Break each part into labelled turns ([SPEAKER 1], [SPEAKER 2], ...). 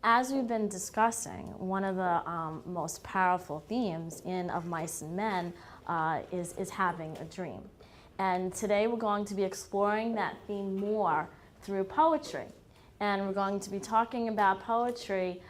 [SPEAKER 1] As we've been discussing, one of the most powerful themes in Of Mice and Men is having a dream. And today we're going to be exploring that theme more through poetry. And we're going to be talking about poetry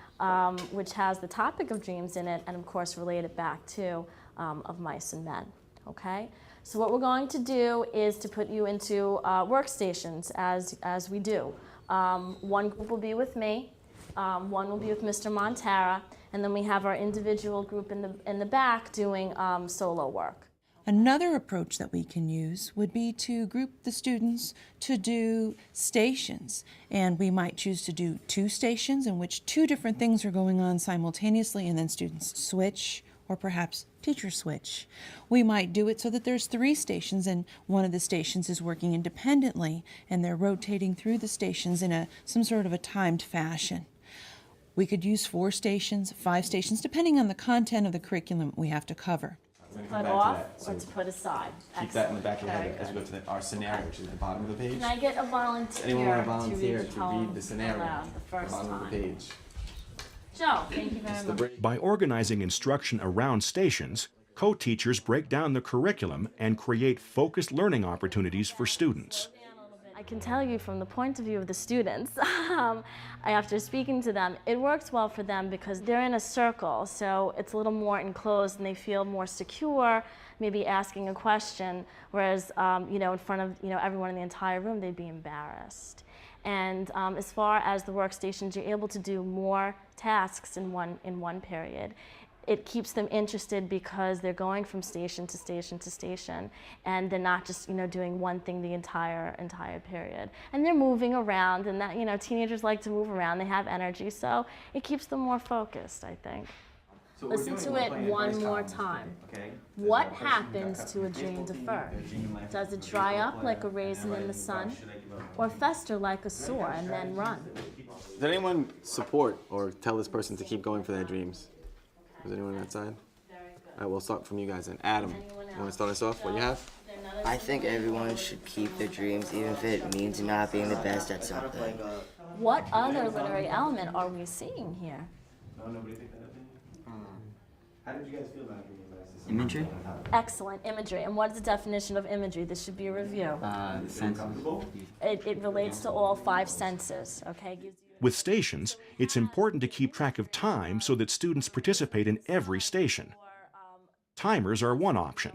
[SPEAKER 1] which has the topic of dreams in it, and of course relate it back to Of Mice and Men, okay? So what we're going to do is to put you into workstations as we do. One group will be with me, one will be with Mr. Montara, and then we have our individual group in the back doing solo work.
[SPEAKER 2] Another approach that we can use would be to group the students to do stations. And we might choose to do 2 stations in which 2 different things are going on simultaneously, and then students switch, or perhaps teachers switch. We might do it so that there's 3 stations and one of the stations is working independently and they're rotating through the stations in some sort of a timed fashion. We could use 4 stations, 5 stations, depending on the content of the curriculum we have to cover.
[SPEAKER 1] Put off or to put aside.
[SPEAKER 3] Keep that in the back of your head as we go to our scenario, which is at the bottom of the page.
[SPEAKER 1] Can I get a volunteer?
[SPEAKER 3] Anyone want to volunteer
[SPEAKER 1] to read,
[SPEAKER 3] to read the scenario
[SPEAKER 1] aloud the
[SPEAKER 3] at
[SPEAKER 1] first
[SPEAKER 3] the bottom of the
[SPEAKER 1] time?
[SPEAKER 3] page?
[SPEAKER 1] Joe, thank you very much.
[SPEAKER 4] By organizing instruction around stations, co-teachers break down the curriculum and create focused learning opportunities for students.
[SPEAKER 1] I can tell you from the point of view of the students, after speaking to them, it works well for them because they're in a circle, so it's a little more enclosed and they feel more secure, maybe asking a question, whereas in front of everyone in the entire room, they'd be embarrassed. And as far as the workstations, you're able to do more tasks in one period. It keeps them interested because they're going from station to station to station, and they're not just doing one thing the entire period. And they're moving around, and that teenagers like to move around. They have energy, so it keeps them more focused, I think.
[SPEAKER 3] So
[SPEAKER 1] Listen to it one more time.
[SPEAKER 3] Okay?
[SPEAKER 1] What happens to a dream deferred? Does it dry up like a raisin in the sun, or fester like a sore and then run?
[SPEAKER 3] Did anyone support or tell this person to keep going for their dreams? Is anyone on that side? All right, we'll start from you guys then. Adam, you want to start us off? What do you have?
[SPEAKER 5] I think everyone should keep their dreams, even if it means not being the best at something.
[SPEAKER 1] What other literary element are we seeing here?
[SPEAKER 3] How did you guys feel about
[SPEAKER 5] Imagery?
[SPEAKER 1] Excellent, imagery. And what is the definition of imagery? This should be a review.
[SPEAKER 5] Senses.
[SPEAKER 1] It relates to all 5 senses, okay?
[SPEAKER 4] With stations, it's important to keep track of time so that students participate in every station. Timers are one option,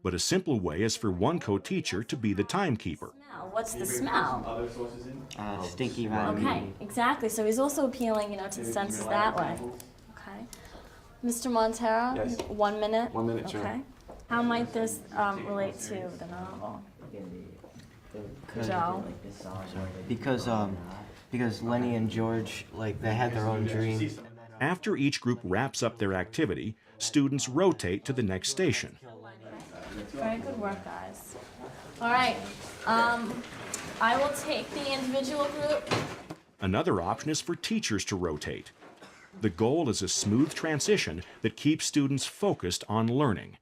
[SPEAKER 4] but a simple way is for one co-teacher to be the timekeeper.
[SPEAKER 1] What's the smell?
[SPEAKER 5] Stinky rotten.
[SPEAKER 1] Okay, exactly. So he's also appealing, to the senses that way. Okay. Mr. Montero,
[SPEAKER 3] Yes.
[SPEAKER 1] 1 minute?
[SPEAKER 3] 1 minute, sure.
[SPEAKER 1] Okay. How might this relate to the novel? Joe?
[SPEAKER 5] Because Lenny and George, they had their own dream.
[SPEAKER 4] After each group wraps up their activity, students rotate to the next station.
[SPEAKER 1] Very good work, guys. All right. I will take the individual group.
[SPEAKER 4] Another option is for teachers to rotate. The goal is a smooth transition that keeps students focused on learning.